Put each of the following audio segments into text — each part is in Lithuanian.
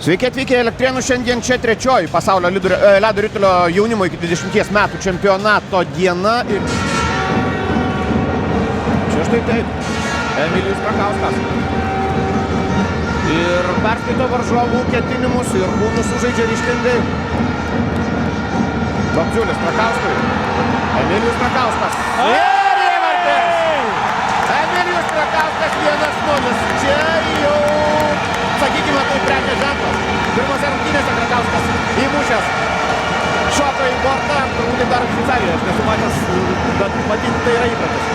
Sveiki atvykę Elektrėnų, šiandien čia trečioji pasaulio ledo ritulio jaunimo iki 20 metų čempionato diena. Ir čia štai taip, Emilijus Krakauskas. Ir perskaito varžovų ketinimus ir kūnus sužaidžia ryštingai. Babdžiulis Krakauskui. Emilijus Krakauskas. Ir įvartis! Emilijus Krakauskas 1-0. Čia jau, sakykime, tai prekės ženklas. Pirmose rungtynėse Krakauskas įmušęs šoką į bortą. Turbūt dar Šveicarijoje, aš nesu matęs, bet matyti tai yra įpratis.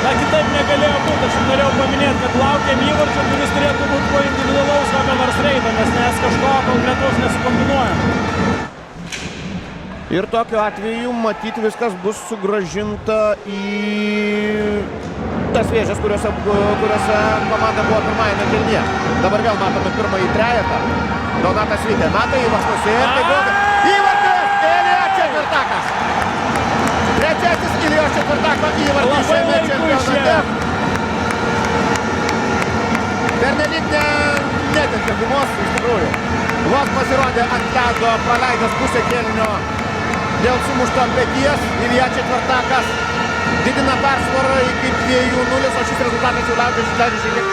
Na, kitaip negalėjo būti. Aš norėjau paminėti, kad laukiam įvarčio, kuris turėtų būti po individualaus kokio nors reido, nes mes kažko konkretaus nesukombinuojam. Ir tokiu atveju, matyti, viskas bus sugrąžinta į tas vėžes, kuriuose komanda buvo pirmajame kėlinyje. Dabar vėl matome pirmąjį trejetą. Donatas Vytė meta įvarčius ir tai buvo įvartis! Ilijos Četvirtakas! Trečiasis Ilijos Četvirtako įvartis šiame čempionate. Pernelyg netempė gumos, iš tikrųjų. Vos pasirodė ant ledo, praleidęs pusę kėlinio dėl sumušto peties. Ilijos Četvirtakas didina persvarą iki 2-0, o šis rezultatas jau leidžia šiek tiek.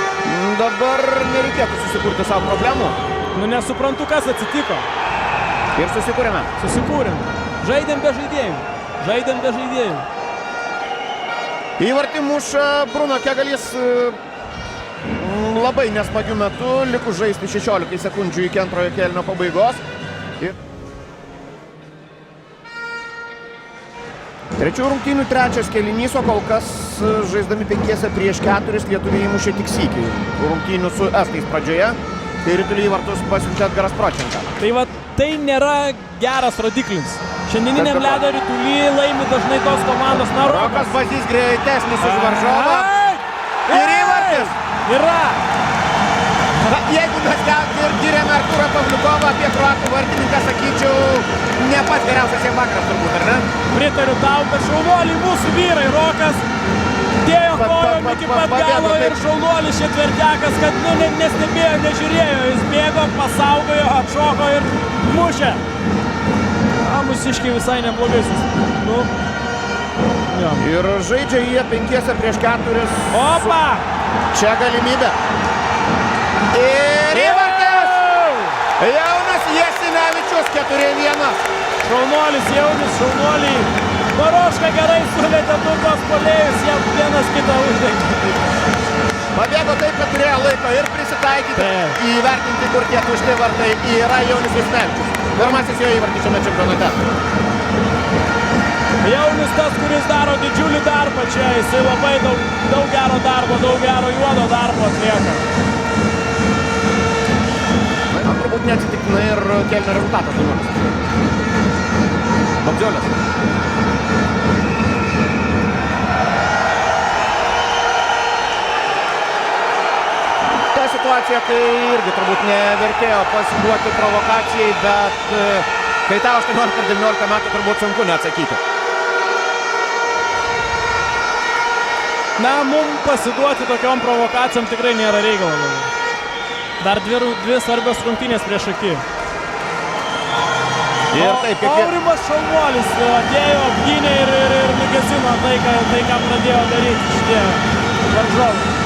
Dabar nereikėtų susikurti savo problemų. Nu, nesuprantu, kas atsitiko. Ir susikūrėme. Susikūrėm. Žaidėm be žaidėjų. Žaidėm be žaidėjų. Įvartį muša Bruno Kegalis labai nesmagių metų, likus žaisti 16 sekundžių iki antrojo kėlinio pabaigos. Trečių rungtynių trečias kėlinys, o kol kas žaisdami 5 prieš 4 lietuviai įmušė tik sykį rungtynių su estais pradžioje, kai ritulį įvartus pasiuntė Edgaras Pročenka. Tai va, tai nėra geras rodiklis. Šiandieniniam ledo rituly laimi dažnai tos komandos. Na, Rokas Bazys greitesnis už varžovą. Ir įvartis! Yra! Jeigu mes ir giriame Arturą Pavliukovą apie kroatų vartininką, sakyčiau, ne pats geriausias jam vakaras turbūt, ar ne? Pritariu tau, bet šaunuoliai mūsų vyrai. Rokas dėjo kojom iki pat galo ir šaunuolis Četvirtakas, kad nestebėjo, nežiūrėjo. Jis bėgo, pasaugojo, atšoko ir mušė. Mūsiškiai visai neblogai nu. Jo. Ir žaidžia jie 5 prieš 4. Opa! Čia galimybė. Ir įvartis! Jaunas Jasinevičius 4-1. Šaunuolis jaunis, šaunuoliai. Baroška gerai sulėtė tos puolėjus, jie vienas kitą uždegė. Pabėgo taip, kad turėjo laiko ir prisitaikyti, įvertinti, kur tie tušti vartai yra Jaunis Jasinevičius. Pirmasis jo įvartis šiame čempionate. Jaunis tas, kuris daro didžiulį darbą čia. Jisai labai daug gero darbo, daug gero juodo darbo atlieka. Na, turbūt neatsitiktinai ir kėlinio rezultatas 2-0. Babdžiulis. Ta situacija, kai irgi turbūt nevertėjo pasiduoti provokacijai, bet kai tau 18-19 metų turbūt sunku neatsakyti. Na, mums pasiduoti tokiom provokacijom tikrai nėra reikalo. Dar dvi svarbios rungtynės prieš akį. Aurimas Šaunuolis atėjo, apgynė ir nugesino tai, ką pradėjo daryti šitie varžovai.